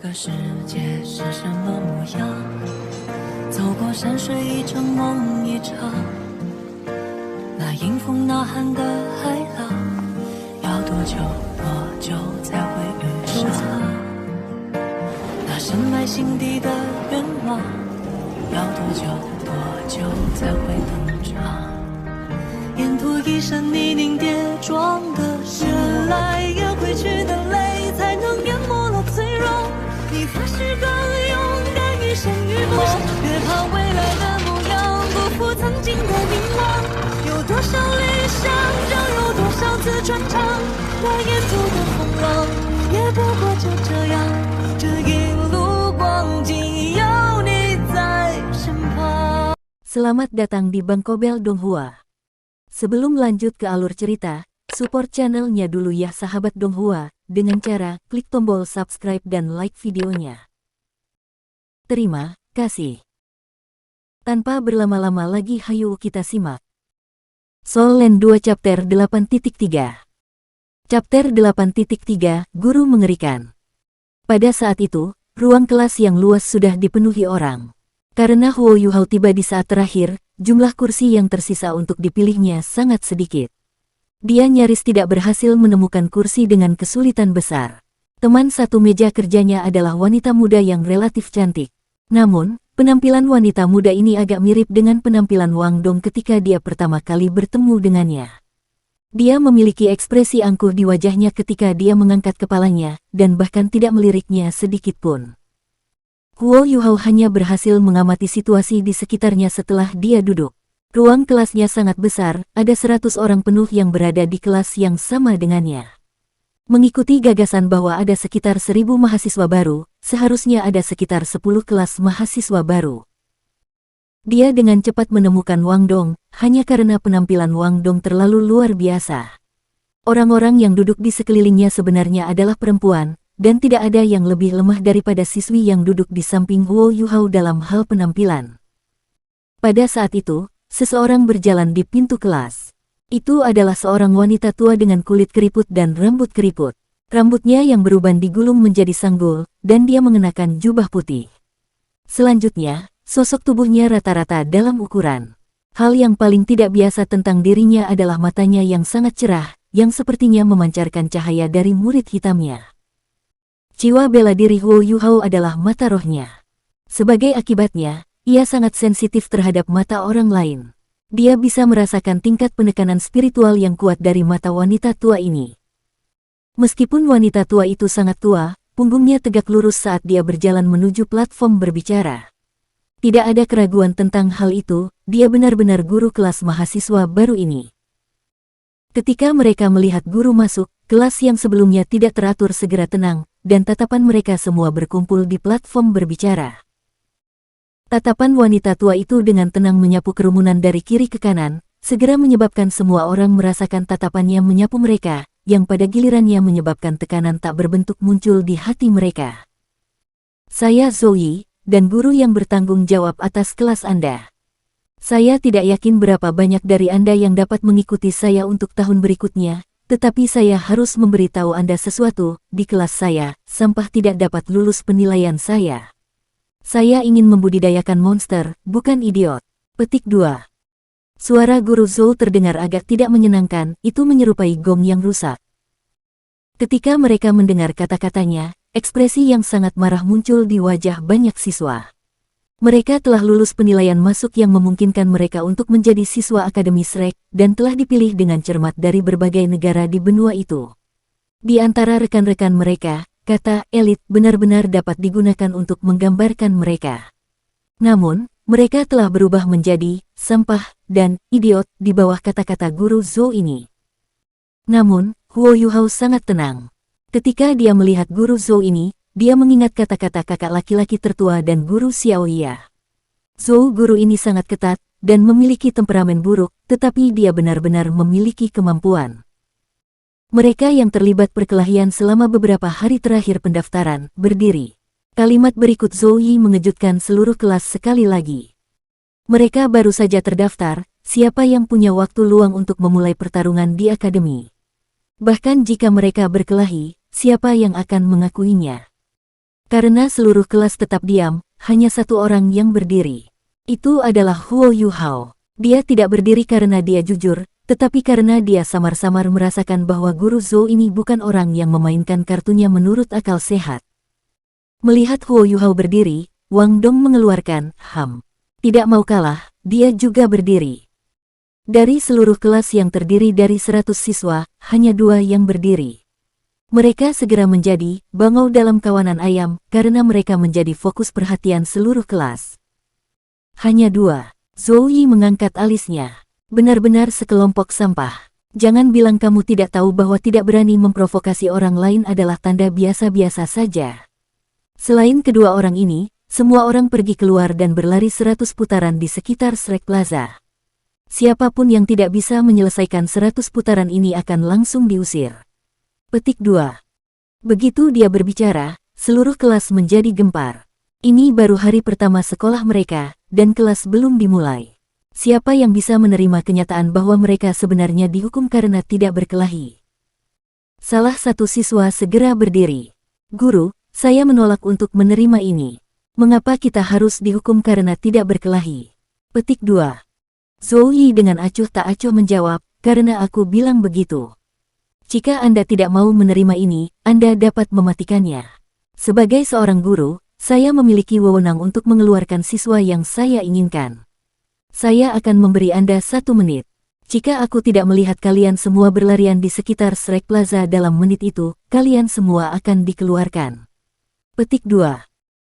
个世界是什么模样？走过山水一场梦一场，那迎风呐喊的海浪，要多久多久才会遇上？那深埋心底的愿望，要多久多久才会登场？沿途一身泥泞跌撞的越来越回去的泪，才能淹没了脆弱。你发誓更勇敢一生与梦，别怕未来的模样不负曾经的凝望。有多少理想，就有多少次穿肠。那沿途的风浪，也不过就这样。这一路光景有你在身旁。 Selamat datang di Bangkobel Donghua. Sebelum lanjut ke alur cerita, support channelnya dulu ya sahabat Donghua, dengan cara klik tombol subscribe dan like videonya. Terima kasih. Tanpa berlama-lama lagi hayu kita simak. Soul Land 2 Chapter 8.3. Chapter 8.3, Guru Mengerikan. Pada saat itu, ruang kelas yang luas sudah dipenuhi orang. Karena Huo Yuhao tiba di saat terakhir, jumlah kursi yang tersisa untuk dipilihnya sangat sedikit. Dia nyaris tidak berhasil menemukan kursi dengan kesulitan besar. Teman satu meja kerjanya adalah wanita muda yang relatif cantik. Namun, penampilan wanita muda ini agak mirip dengan penampilan Wang Dong ketika dia pertama kali bertemu dengannya. Dia memiliki ekspresi angkuh di wajahnya ketika dia mengangkat kepalanya, dan bahkan tidak meliriknya sedikit pun. Huo Yuhao hanya berhasil mengamati situasi di sekitarnya setelah dia duduk. Ruang kelasnya sangat besar, ada 100 orang penuh yang berada di kelas yang sama dengannya. Mengikuti gagasan bahwa ada sekitar 1000 mahasiswa baru, seharusnya ada sekitar 10 kelas mahasiswa baru. Dia dengan cepat menemukan Wang Dong, hanya karena penampilan Wang Dong terlalu luar biasa. Orang-orang yang duduk di sekelilingnya sebenarnya adalah perempuan, dan tidak ada yang lebih lemah daripada siswi yang duduk di samping Huo Yuhao dalam hal penampilan. Pada saat itu, seseorang berjalan di pintu kelas. Itu adalah seorang wanita tua dengan kulit keriput dan rambut keriput. Rambutnya yang beruban digulung menjadi sanggul, dan dia mengenakan jubah putih. Selanjutnya, sosok tubuhnya rata-rata dalam ukuran. Hal yang paling tidak biasa tentang dirinya adalah matanya yang sangat cerah, yang sepertinya memancarkan cahaya dari murid hitamnya. Jiwa bela diri Huo Yuhao adalah mata rohnya. Sebagai akibatnya, ia sangat sensitif terhadap mata orang lain. Dia bisa merasakan tingkat penekanan spiritual yang kuat dari mata wanita tua ini. Meskipun wanita tua itu sangat tua, punggungnya tegak lurus saat dia berjalan menuju platform berbicara. Tidak ada keraguan tentang hal itu, dia benar-benar guru kelas mahasiswa baru ini. Ketika mereka melihat guru masuk, kelas yang sebelumnya tidak teratur segera tenang, dan tatapan mereka semua berkumpul di platform berbicara. Tatapan wanita tua itu dengan tenang menyapu kerumunan dari kiri ke kanan, segera menyebabkan semua orang merasakan tatapannya menyapu mereka, yang pada gilirannya menyebabkan tekanan tak berbentuk muncul di hati mereka. Saya Zoe, dan guru yang bertanggung jawab atas kelas Anda. Saya tidak yakin berapa banyak dari Anda yang dapat mengikuti saya untuk tahun berikutnya, tetapi saya harus memberitahu Anda sesuatu, di kelas saya, sampah tidak dapat lulus penilaian saya. Saya ingin membudidayakan monster, bukan idiot. Petik 2. Suara guru Zhou terdengar agak tidak menyenangkan, itu menyerupai gong yang rusak. Ketika mereka mendengar kata-katanya, ekspresi yang sangat marah muncul di wajah banyak siswa. Mereka telah lulus penilaian masuk yang memungkinkan mereka untuk menjadi siswa Akademi Shrek, dan telah dipilih dengan cermat dari berbagai negara di benua itu. Di antara rekan-rekan mereka, kata elit benar-benar dapat digunakan untuk menggambarkan mereka. Namun, mereka telah berubah menjadi sampah dan idiot di bawah kata-kata guru Zhou ini. Namun, Huo Yuhao sangat tenang. Ketika dia melihat guru Zhou ini, dia mengingat kata-kata kakak laki-laki tertua dan guru Xiaoya. Zhou guru ini sangat ketat, dan memiliki temperamen buruk, tetapi dia benar-benar memiliki kemampuan. Mereka yang terlibat perkelahian selama beberapa hari terakhir pendaftaran, berdiri. Kalimat berikut Zoe mengejutkan seluruh kelas sekali lagi. Mereka baru saja terdaftar, siapa yang punya waktu luang untuk memulai pertarungan di akademi? Bahkan jika mereka berkelahi, siapa yang akan mengakuinya? Karena seluruh kelas tetap diam, hanya satu orang yang berdiri. Itu adalah Huo Yuhao. Dia tidak berdiri karena dia jujur, tetapi karena dia samar-samar merasakan bahwa Guru Zhou ini bukan orang yang memainkan kartunya menurut akal sehat. Melihat Huo Yuhao berdiri, Wang Dong mengeluarkan, Tidak mau kalah, dia juga berdiri. Dari seluruh kelas yang terdiri dari 100 siswa, hanya 2 yang berdiri. Mereka segera menjadi bangau dalam kawanan ayam karena mereka menjadi fokus perhatian seluruh kelas. Hanya 2. Zhou Yi mengangkat alisnya. Benar-benar sekelompok sampah. Jangan bilang kamu tidak tahu bahwa tidak berani memprovokasi orang lain adalah tanda biasa-biasa saja. Selain kedua orang ini, semua orang pergi keluar dan berlari 100 putaran di sekitar Shrek Plaza. Siapapun yang tidak bisa menyelesaikan 100 putaran ini akan langsung diusir. Petik 2. Begitu dia berbicara, seluruh kelas menjadi gempar. Ini baru hari pertama sekolah mereka, dan kelas belum dimulai. Siapa yang bisa menerima kenyataan bahwa mereka sebenarnya dihukum karena tidak berkelahi? Salah satu siswa segera berdiri. Guru, saya menolak untuk menerima ini. Mengapa kita harus dihukum karena tidak berkelahi? Petik 2. Zhou Yi dengan acuh tak acuh menjawab, karena aku bilang begitu. Jika Anda tidak mau menerima ini, Anda dapat mematikannya. Sebagai seorang guru, saya memiliki wewenang untuk mengeluarkan siswa yang saya inginkan. Saya akan memberi Anda 1 menit. Jika aku tidak melihat kalian semua berlarian di sekitar Shrek Plaza dalam menit itu, kalian semua akan dikeluarkan. Petik 2.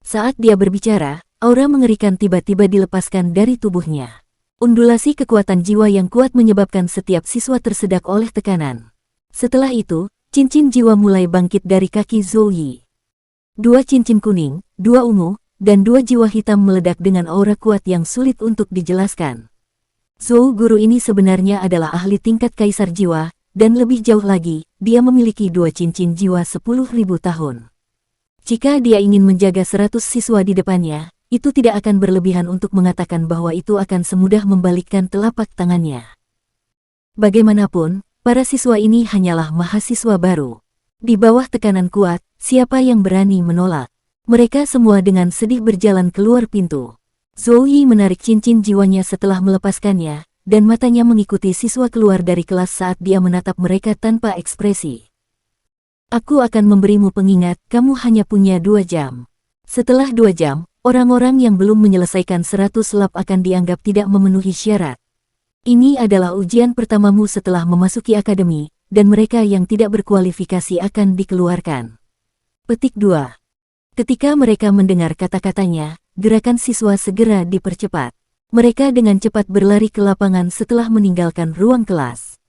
Saat dia berbicara, aura mengerikan tiba-tiba dilepaskan dari tubuhnya. Undulasi kekuatan jiwa yang kuat menyebabkan setiap siswa tersedak oleh tekanan. Setelah itu, cincin jiwa mulai bangkit dari kaki Zhou Yi. 2 cincin kuning, 2 ungu, dan 2 jiwa hitam meledak dengan aura kuat yang sulit untuk dijelaskan. Zhou guru ini sebenarnya adalah ahli tingkat kaisar jiwa, dan lebih jauh lagi, dia memiliki 2 cincin jiwa 10.000 tahun. Jika dia ingin menjaga 100 siswa di depannya, itu tidak akan berlebihan untuk mengatakan bahwa itu akan semudah membalikkan telapak tangannya. Bagaimanapun, para siswa ini hanyalah mahasiswa baru. Di bawah tekanan kuat, siapa yang berani menolak? Mereka semua dengan sedih berjalan keluar pintu. Zhou Yi menarik cincin jiwanya setelah melepaskannya, dan matanya mengikuti siswa keluar dari kelas saat dia menatap mereka tanpa ekspresi. Aku akan memberimu pengingat, kamu hanya punya 2 jam. Setelah 2 jam, orang-orang yang belum menyelesaikan 100 lap akan dianggap tidak memenuhi syarat. Ini adalah ujian pertamamu setelah memasuki akademi, dan mereka yang tidak berkualifikasi akan dikeluarkan. Petik 2. Ketika mereka mendengar kata-katanya, gerakan siswa segera dipercepat. Mereka dengan cepat berlari ke lapangan setelah meninggalkan ruang kelas.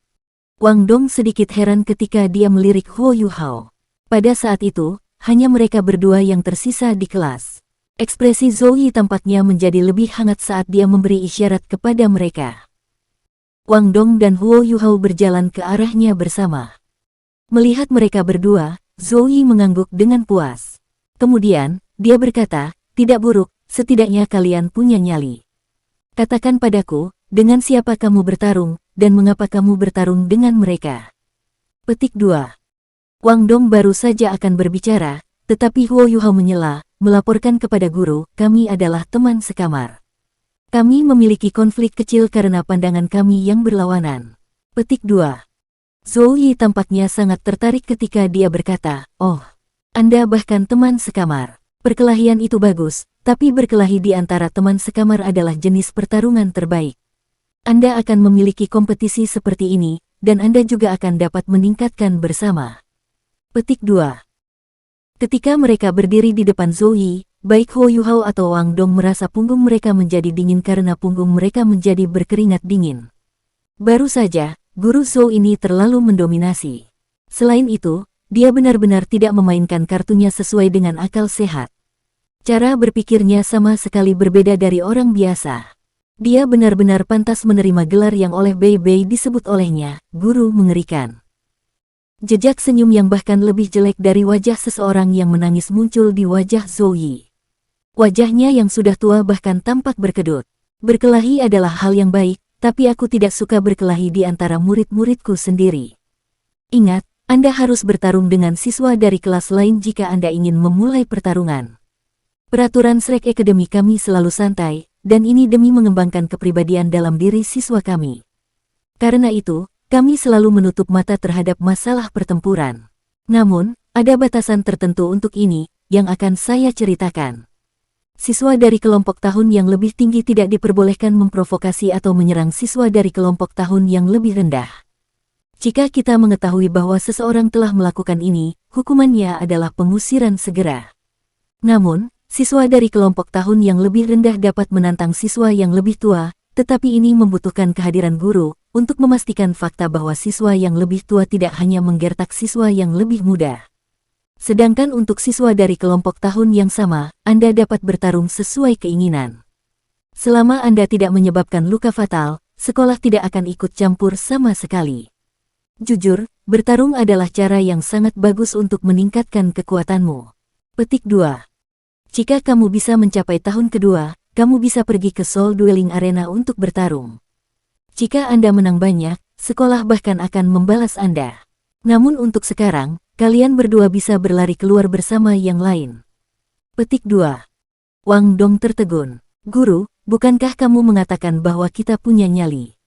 Wang Dong sedikit heran ketika dia melirik Huo Yuhao. Pada saat itu, hanya mereka berdua yang tersisa di kelas. Ekspresi Zhou Yi tampaknya menjadi lebih hangat saat dia memberi isyarat kepada mereka. Wang Dong dan Huo Yuhao berjalan ke arahnya bersama. Melihat mereka berdua, Zhou Yi mengangguk dengan puas. Kemudian, dia berkata, tidak buruk, setidaknya kalian punya nyali. Katakan padaku, dengan siapa kamu bertarung, dan mengapa kamu bertarung dengan mereka? Petik 2. Wang Dong baru saja akan berbicara, tetapi Huo Yuhao menyela, melaporkan kepada guru, kami adalah teman sekamar. Kami memiliki konflik kecil karena pandangan kami yang berlawanan. Petik 2. Zhou Yi tampaknya sangat tertarik ketika dia berkata, oh, Anda bahkan teman sekamar. Perkelahian itu bagus, tapi berkelahi di antara teman sekamar adalah jenis pertarungan terbaik. Anda akan memiliki kompetisi seperti ini, dan Anda juga akan dapat meningkatkan bersama. Petik 2. Ketika mereka berdiri di depan Zhou Yi, baik Huo Yuhao atau Wang Dong merasa punggung mereka menjadi dingin karena punggung mereka menjadi berkeringat dingin. Baru saja, guru Zhou ini terlalu mendominasi. Selain itu, dia benar-benar tidak memainkan kartunya sesuai dengan akal sehat. Cara berpikirnya sama sekali berbeda dari orang biasa. Dia benar-benar pantas menerima gelar yang oleh Bei Bei disebut olehnya, guru mengerikan. Jejak senyum yang bahkan lebih jelek dari wajah seseorang yang menangis muncul di wajah Zhou Yi. Wajahnya yang sudah tua bahkan tampak berkedut. Berkelahi adalah hal yang baik, tapi aku tidak suka berkelahi di antara murid-muridku sendiri. Ingat, Anda harus bertarung dengan siswa dari kelas lain jika Anda ingin memulai pertarungan. Peraturan Shrek Academy kami selalu santai, dan ini demi mengembangkan kepribadian dalam diri siswa kami. Karena itu, kami selalu menutup mata terhadap masalah pertempuran. Namun, ada batasan tertentu untuk ini, yang akan saya ceritakan. Siswa dari kelompok tahun yang lebih tinggi tidak diperbolehkan memprovokasi atau menyerang siswa dari kelompok tahun yang lebih rendah. Jika kita mengetahui bahwa seseorang telah melakukan ini, hukumannya adalah pengusiran segera. Namun, siswa dari kelompok tahun yang lebih rendah dapat menantang siswa yang lebih tua, tetapi ini membutuhkan kehadiran guru, untuk memastikan fakta bahwa siswa yang lebih tua tidak hanya menggertak siswa yang lebih muda. Sedangkan untuk siswa dari kelompok tahun yang sama, Anda dapat bertarung sesuai keinginan. Selama Anda tidak menyebabkan luka fatal, sekolah tidak akan ikut campur sama sekali. Jujur, bertarung adalah cara yang sangat bagus untuk meningkatkan kekuatanmu. Petik 2. Jika kamu bisa mencapai tahun kedua, kamu bisa pergi ke Soul Dueling Arena untuk bertarung. Jika Anda menang banyak, sekolah bahkan akan membalas Anda. Namun untuk sekarang, kalian berdua bisa berlari keluar bersama yang lain. Petik 2. Wang Dong tertegun. Guru, bukankah kamu mengatakan bahwa kita punya nyali?